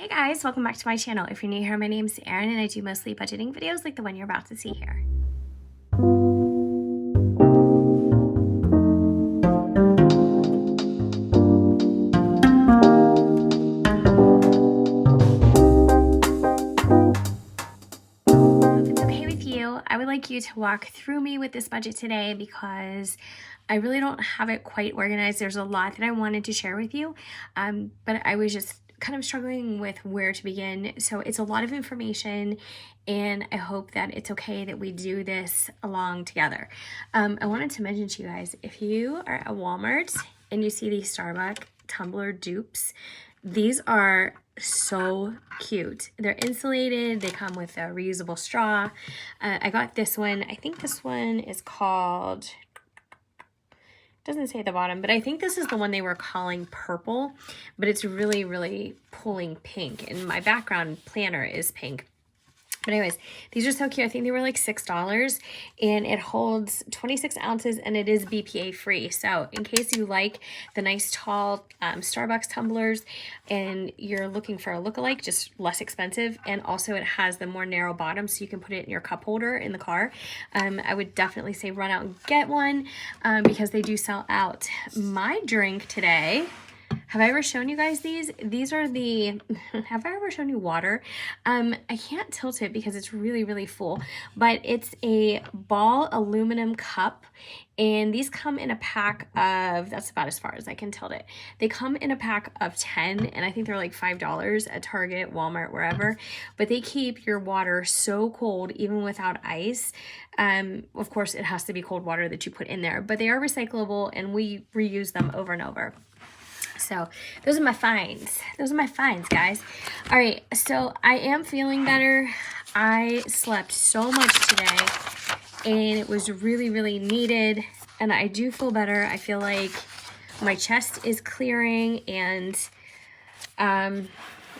Hey guys, welcome back to my channel. If you're new here, my name's Erin and I do mostly budgeting videos like the one you're about to see here. If it's okay with you, I would like you to walk through me with this budget today because I really don't have it quite organized. There's a lot that I wanted to share with you, but I was just kind of struggling with where to begin. So it's a lot of information and I hope that it's okay that we do this along together. I wanted to mention to you guys, if you are at Walmart and you see these Starbucks tumbler dupes, these are so cute. They're insulated. They come with a reusable straw. I got this one. I think this one is called, doesn't say at the bottom, but I think this is the one they were calling purple, but it's really, really pulling pink. And my background planner is pink. But anyways, these are so cute. I think they were like $6 and it holds 26 ounces and it is BPA free. So in case you like the nice tall Starbucks tumblers and you're looking for a lookalike, just less expensive. And also it has the more narrow bottom so you can put it in your cup holder in the car. I would definitely say run out and get one because they do sell out. My drink today, have I ever shown you guys these? These are the, have I ever shown you water? I can't tilt it because it's really, really full, but it's a ball aluminum cup and these come in a pack of, that's about as far as I can tilt it. They come in a pack of 10 and I think they're like $5 at Target, Walmart, wherever, but they keep your water so cold even without ice. Of course, it has to be cold water that you put in there, but they are recyclable and we reuse them over and over. So those are my finds. Those are my finds, guys. All right, so I am feeling better. I slept so much today and it was really, really needed. And I do feel better. I feel like my chest is clearing and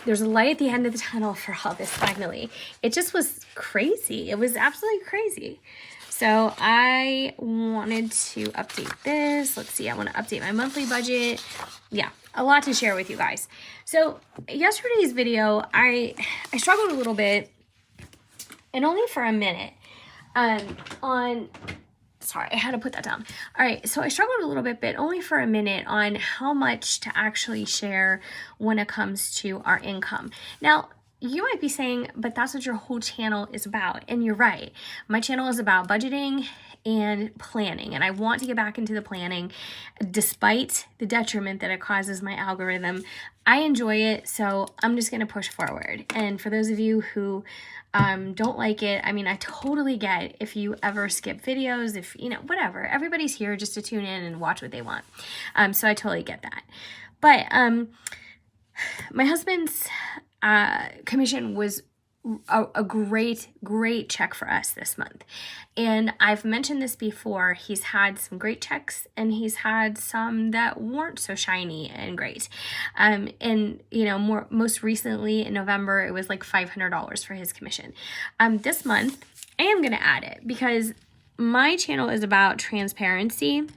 there's a light at the end of the tunnel for all this finally. It just was crazy. It was absolutely crazy. So I wanted to update this. Let's see, I want to update my monthly budget. Yeah, a lot to share with you guys. So yesterday's video, I struggled a little bit and only for a minute sorry, I had to put that down. All right, so I struggled a little bit, but only for a minute on how much to actually share when it comes to our income. Now, you might be saying, but that's what your whole channel is about. And you're right. My channel is about budgeting and planning. And I want to get back into the planning despite the detriment that it causes my algorithm. I enjoy it, so I'm just going to push forward. And for those of you who don't like it, I mean, I totally get if you ever skip videos, if, you know, whatever. Everybody's here just to tune in and watch what they want. So I totally get that. But my husband's commission was a great check for us this month. And I've mentioned this before, he's had some great checks and he's had some that weren't so shiny and great. And you know, most recently in November, it was like $500 for his commission. This month, I am going to add it because my channel is about transparency.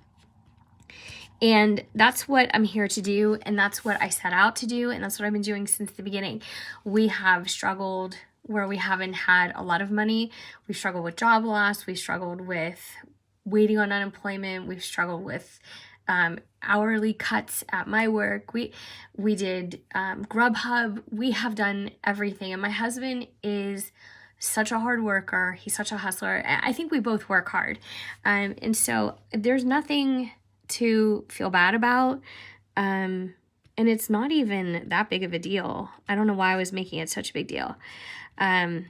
And that's what I'm here to do. And that's what I set out to do. And that's what I've been doing since the beginning. We have struggled where we haven't had a lot of money. We've struggled with job loss. We've struggled with waiting on unemployment. We've struggled with hourly cuts at my work. We did Grubhub. We have done everything. And my husband is such a hard worker. He's such a hustler. I think we both work hard. And so there's nothing to feel bad about. And it's not even that big of a deal. I don't know why I was making it such a big deal. In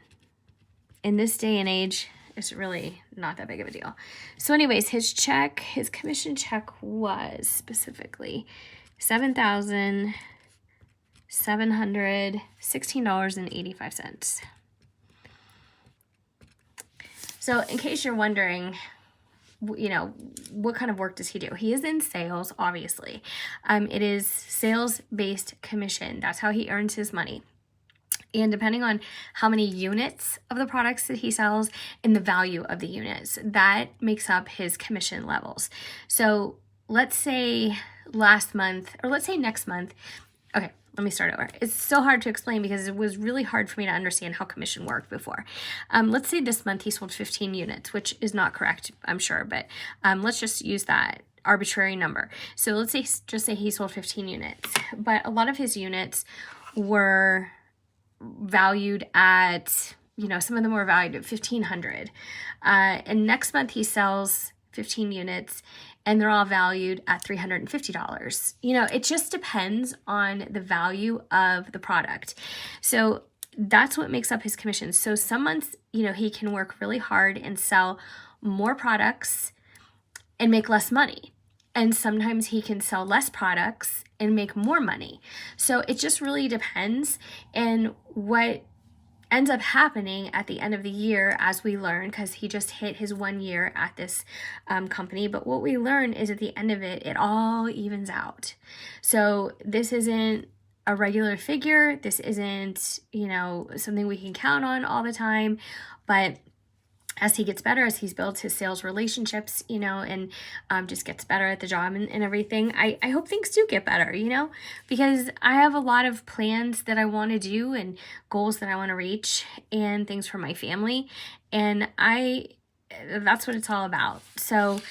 this day and age, it's really not that big of a deal. So anyways, his commission check was specifically $7,716.85. So in case you're wondering, you know, what kind of work does he do? He is in sales, obviously. It is sales-based commission. That's how he earns his money. And depending on how many units of the products that he sells and the value of the units, that makes up his commission levels. So let's say last month, or let's say next month, okay, let me start over. It's so hard to explain because it was really hard for me to understand how commission worked before. Let's say this month he sold 15 units, which is not correct, I'm sure, but let's just use that arbitrary number. So let's say, just say he sold 15 units, but a lot of his units were valued at, you know, some of them were valued at $1,500. And next month he sells 15 units and they're all valued at $350. You know, it just depends on the value of the product. So that's what makes up his commission. So some months, you know, he can work really hard and sell more products and make less money. And sometimes he can sell less products and make more money. So it just really depends. And what ends up happening at the end of the year, as we learn, because he just hit his 1 year at this company, but what we learn is at the end of it, it all evens out. So this isn't a regular figure. This isn't, you know, something we can count on all the time, but as he gets better, as he's built his sales relationships, you know, and just gets better at the job and everything, I hope things do get better, you know, because I have a lot of plans that I want to do and goals that I want to reach and things for my family. And that's what it's all about. So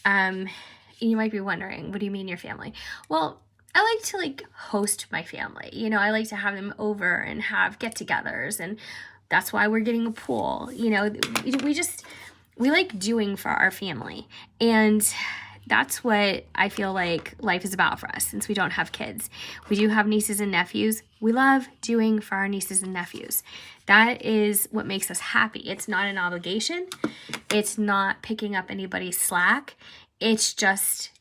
you might be wondering, what do you mean your family? Well, I like to host my family. You know, I like to have them over and have get-togethers, and that's why we're getting a pool. You know, we like doing for our family. And that's what I feel like life is about for us since we don't have kids. We do have nieces and nephews. We love doing for our nieces and nephews. That is what makes us happy. It's not an obligation. It's not picking up anybody's slack. It's just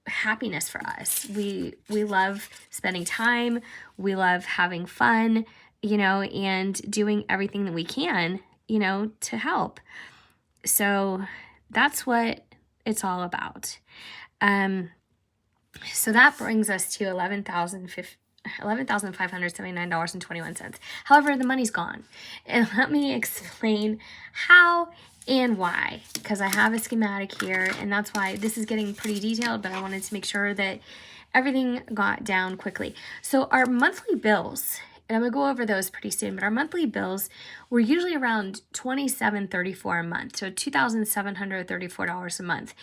happiness for us. We love spending time. We love having fun, you know, and doing everything that we can, you know, to help. So that's what it's all about. So that brings us to $11,579.21. However, the money's gone. And let me explain how and why, because I have a schematic here, and that's why this is getting pretty detailed, but I wanted to make sure that everything got down quickly. So our monthly bills, and I'm going to go over those pretty soon, but our monthly bills were usually around $2,734 a month, so $2,734 a month.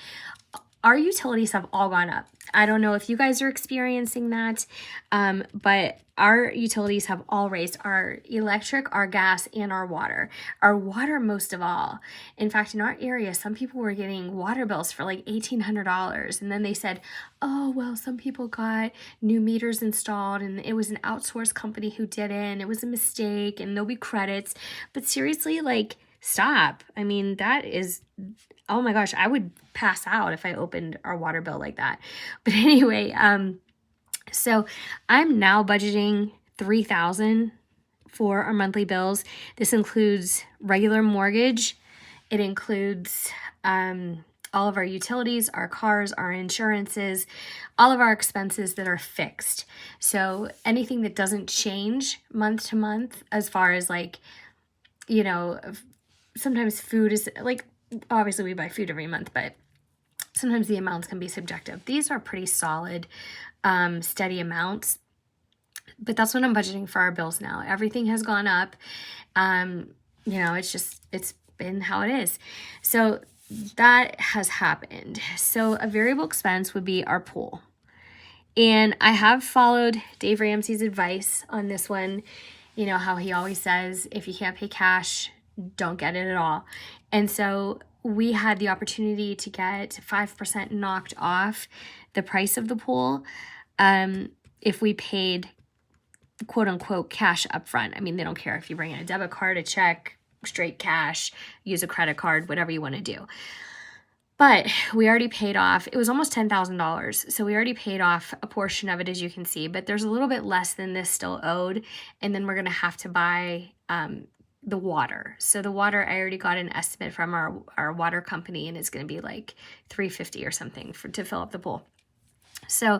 Our utilities have all gone up. I don't know if you guys are experiencing that, but our utilities have all raised. Our electric, our gas, and our water. Our water most of all. In fact, in our area, some people were getting water bills for like $1,800. And then they said, oh, well, some people got new meters installed and it was an outsourced company who did it and it was a mistake and there'll be credits. But seriously, stop. I mean, that is, oh my gosh, I would pass out if I opened our water bill like that. But anyway, so I'm now budgeting $3,000 for our monthly bills. This includes regular mortgage. It includes all of our utilities, our cars, our insurances, all of our expenses that are fixed. So anything that doesn't change month to month, as far as you know, sometimes food is obviously we buy food every month, but sometimes the amounts can be subjective. These are pretty solid, steady amounts, but that's what I'm budgeting for our bills now. Everything has gone up. You know, it's been how it is. So that has happened. So a variable expense would be our pool. And I have followed Dave Ramsey's advice on this one. You know how he always says, if you can't pay cash, don't get it at all. And so we had the opportunity to get 5% knocked off the price of the pool if we paid quote unquote cash up front. I mean, they don't care if you bring in a debit card, a check, straight cash, use a credit card, whatever you want to do. But we already paid off, it was almost $10,000. So we already paid off a portion of it, as you can see, but there's a little bit less than this still owed. And then we're going to have to buy the water. So the water, I already got an estimate from our water company, and it's going to be like $350 or something to fill up the pool. So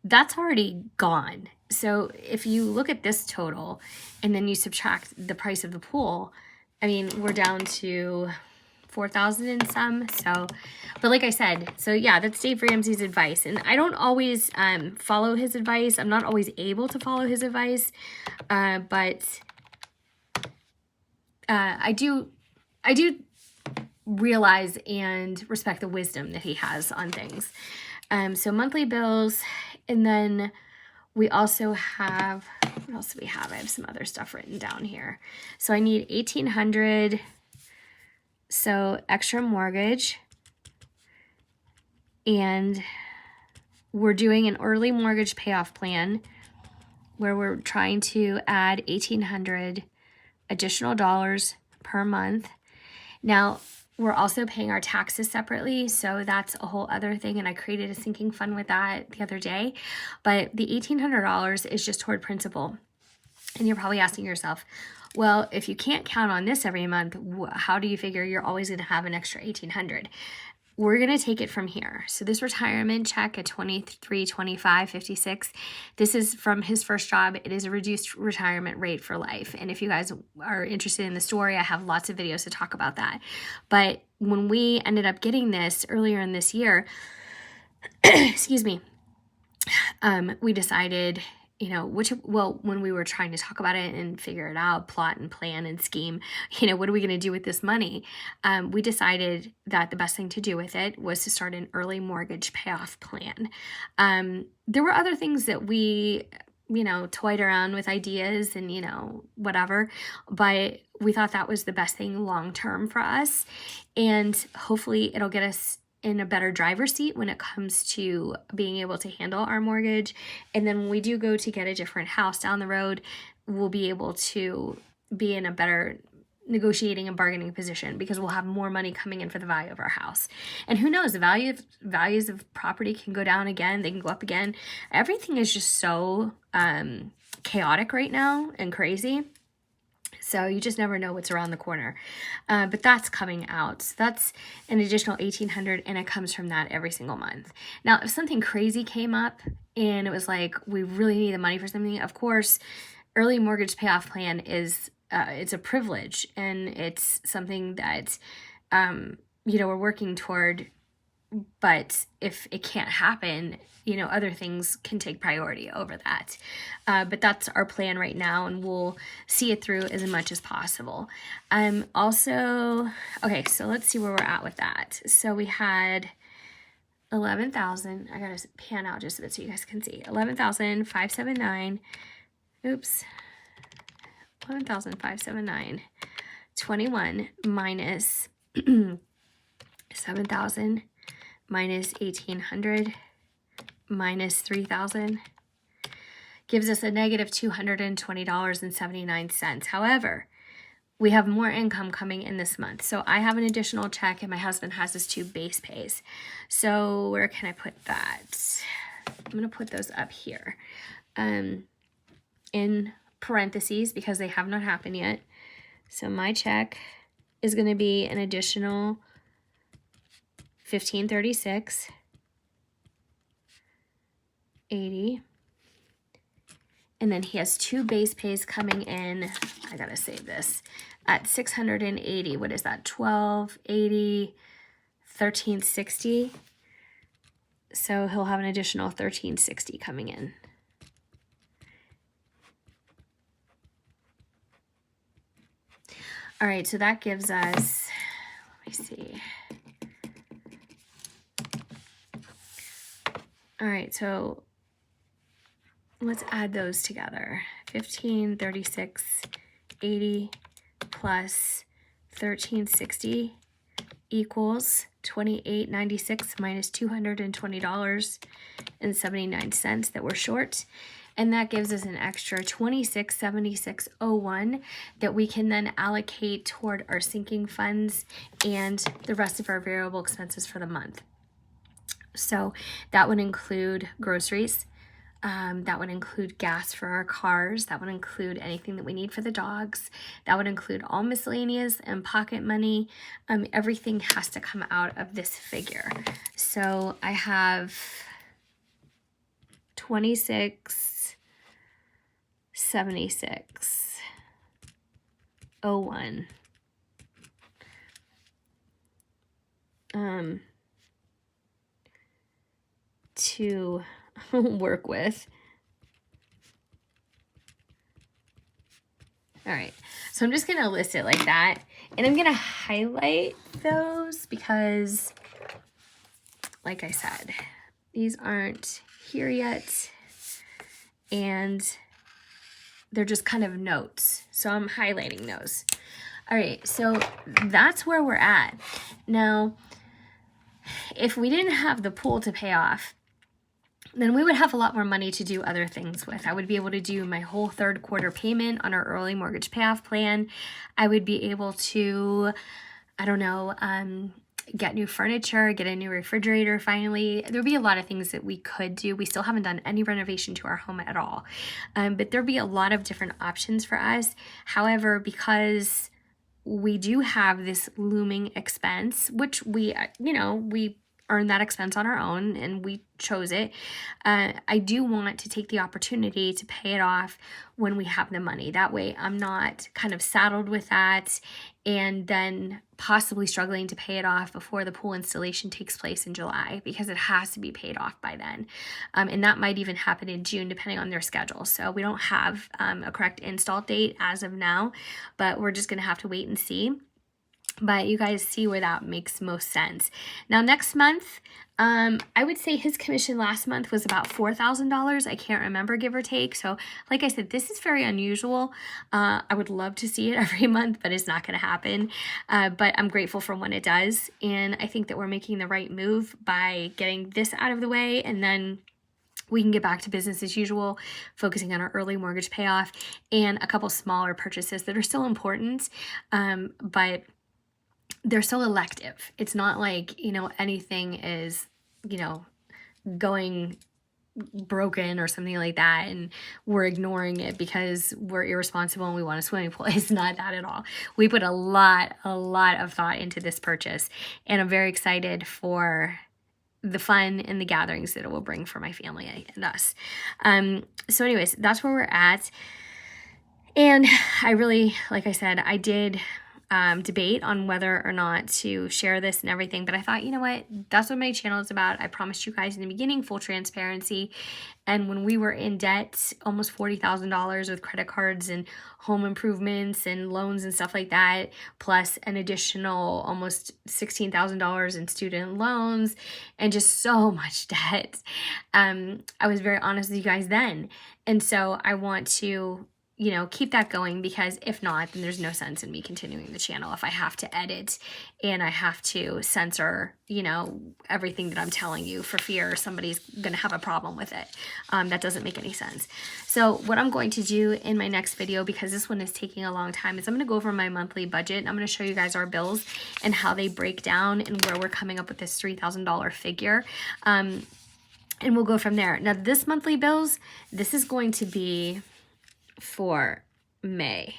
that's already gone. So if you look at this total and then you subtract the price of the pool, I mean, we're down to 4,000 in some. So, but like I said, so yeah, that's Dave Ramsey's advice. And I don't always follow his advice. I'm not always able to follow his advice, but I do realize and respect the wisdom that he has on things. So monthly bills, and then we also have, what else do we have? I have some other stuff written down here. So I need $1,800. So extra mortgage, and we're doing an early mortgage payoff plan where we're trying to add $1,800 additional dollars per month. Now, we're also paying our taxes separately, so that's a whole other thing, and I created a sinking fund with that the other day. But the $1,800 is just toward principal. And you're probably asking yourself, well, if you can't count on this every month, how do you figure you're always going to have an extra $1,800? We're going to take it from here. So this retirement check at $23.25.56, this is from his first job. It is a reduced retirement rate for life. And if you guys are interested in the story, I have lots of videos to talk about that. But when we ended up getting this earlier in this year, excuse me, we decided, you know, when we were trying to talk about it and figure it out, plot and plan and scheme, you know, what are we going to do with this money? We decided that the best thing to do with it was to start an early mortgage payoff plan. There were other things that we, you know, toyed around with ideas and, you know, whatever, but we thought that was the best thing long-term for us. And hopefully it'll get us in a better driver's seat when it comes to being able to handle our mortgage. And then when we do go to get a different house down the road, we'll be able to be in a better negotiating and bargaining position because we'll have more money coming in for the value of our house. And who knows, the values of property can go down again, they can go up again. Everything is just so chaotic right now and crazy. So you just never know what's around the corner. But that's coming out. So that's an additional $1,800, and it comes from that every single month. Now, if something crazy came up and it was like, we really need the money for something, of course, early mortgage payoff plan is, it's a privilege, and it's something that, you know, we're working toward. But if it can't happen, you know, other things can take priority over that. But that's our plan right now, and we'll see it through as much as possible. Also, okay, so let's see where we're at with that. So we had 11,000. I gotta pan out just a bit so you guys can see. 11,579. Oops. 11,579. 21 minus 7,000. Minus 1,800 minus 3,000 gives us a negative $220.79. However, we have more income coming in this month. So I have an additional check, and my husband has his 2 base pays. So where can I put that? I'm going to put those up here in parentheses because they have not happened yet. So my check is going to be an additional $1,536.80, and then he has 2 base pays coming in. I gotta save this at $680. What is that? $1,280, $1,360. So he'll have an additional $1,360 coming in. All right, so that gives us, let me see. All right, so let's add those together. 1536.80 plus 1360 equals $28.96 minus $220.79 that we're short. And that gives us an extra $26.76.01 that we can then allocate toward our sinking funds and the rest of our variable expenses for the month. So that would include groceries, that would include gas for our cars, that would include anything that we need for the dogs, that would include all miscellaneous and pocket money. Everything has to come out of this figure. So I have $26.76.01. to work with. All right, so I'm just gonna list it like that, and I'm gonna highlight those because, like I said, these aren't here yet, and they're just kind of notes, so I'm highlighting those. All right, so that's where we're at. Now, if we didn't have the pool to pay off, then we would have a lot more money to do other things with. I would be able to do my whole third quarter payment on our early mortgage payoff plan. I would be able to, I don't know, get new furniture, get a new refrigerator finally. There'd be a lot of things that we could do. We still haven't done any renovation to our home at all. But there'd be a lot of different options for us. However, because we do have this looming expense, which we earn that expense on our own and we chose it. I do want to take the opportunity to pay it off when we have the money. That way I'm not kind of saddled with that and then possibly struggling to pay it off before the pool installation takes place in July, because it has to be paid off by then. And that might even happen in June depending on their schedule. So we don't have a correct install date as of now, but we're just gonna have to wait and see. But you guys see where that makes most sense. Now, next month, I would say his commission last month was about $4,000. I can't remember, give or take. So like I said, this is very unusual. I would love to see it every month, but it's not going to happen. But I'm grateful for when it does. And I think that we're making the right move by getting this out of the way, and then we can get back to business as usual, focusing on our early mortgage payoff and a couple smaller purchases that are still important, but they're still elective. It's not like, anything is, going broken or something like that and we're ignoring it because we're irresponsible and we want a swimming pool. It's not that at all. We put a lot of thought into this purchase, and I'm very excited for the fun and the gatherings that it will bring for my family and us. So anyways, that's where we're at. And I really, like I said, I did debate on whether or not to share this and everything, but I thought, you know what, that's what my channel is about. I promised you guys in the beginning full transparency, and when we were in debt, almost $40,000 with credit cards and home improvements and loans and stuff like that, plus an additional almost $16,000 in student loans and just so much debt, I was very honest with you guys then, and so I want to keep that going, because if not, then there's no sense in me continuing the channel if I have to edit and I have to censor, everything that I'm telling you for fear somebody's going to have a problem with it. That doesn't make any sense. So what I'm going to do in my next video, because this one is taking a long time, is I'm going to go over my monthly budget. I'm going to show you guys our bills and how they break down and where we're coming up with this $3,000 figure. And we'll go from there. Now, this monthly bills, this is going to be for May.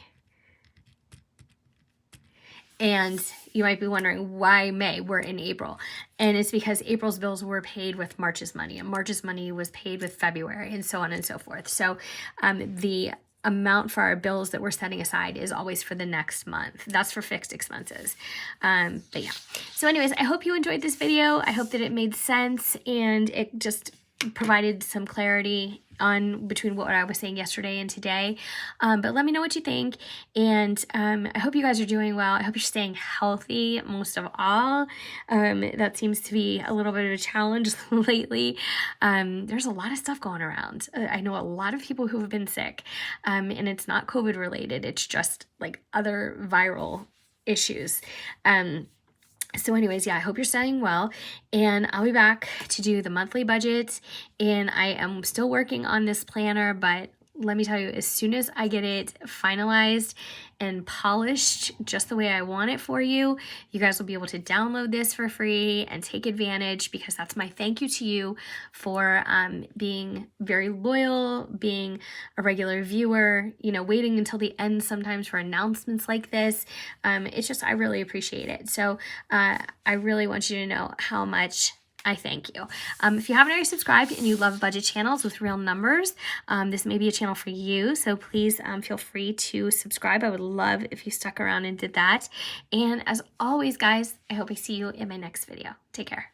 And you might be wondering, why May? We're in April. And it's because April's bills were paid with March's money, and March's money was paid with February, and so on and so forth. So the amount for our bills that we're setting aside is always for the next month. That's for fixed expenses. But yeah. So anyways, I hope you enjoyed this video. I hope that it made sense and it just provided some clarity on between what I was saying yesterday and today. But let me know what you think. And I hope you guys are doing well. I hope you're staying healthy most of all. That seems to be a little bit of a challenge lately. There's a lot of stuff going around. I know a lot of people who have been sick, and it's not COVID related. It's just like other viral issues. So anyways, yeah, I hope you're staying well, and I'll be back to do the monthly budget, and I am still working on this planner, but let me tell you, as soon as I get it finalized and polished just the way I want it for you, you guys will be able to download this for free and take advantage, because that's my thank you to you for being very loyal, being a regular viewer, waiting until the end sometimes for announcements like this. It's just, I really appreciate it. So I really want you to know how much I thank you. If you haven't already subscribed and you love budget channels with real numbers, this may be a channel for you. So please feel free to subscribe. I would love if you stuck around and did that. And as always, guys, I hope I see you in my next video. Take care.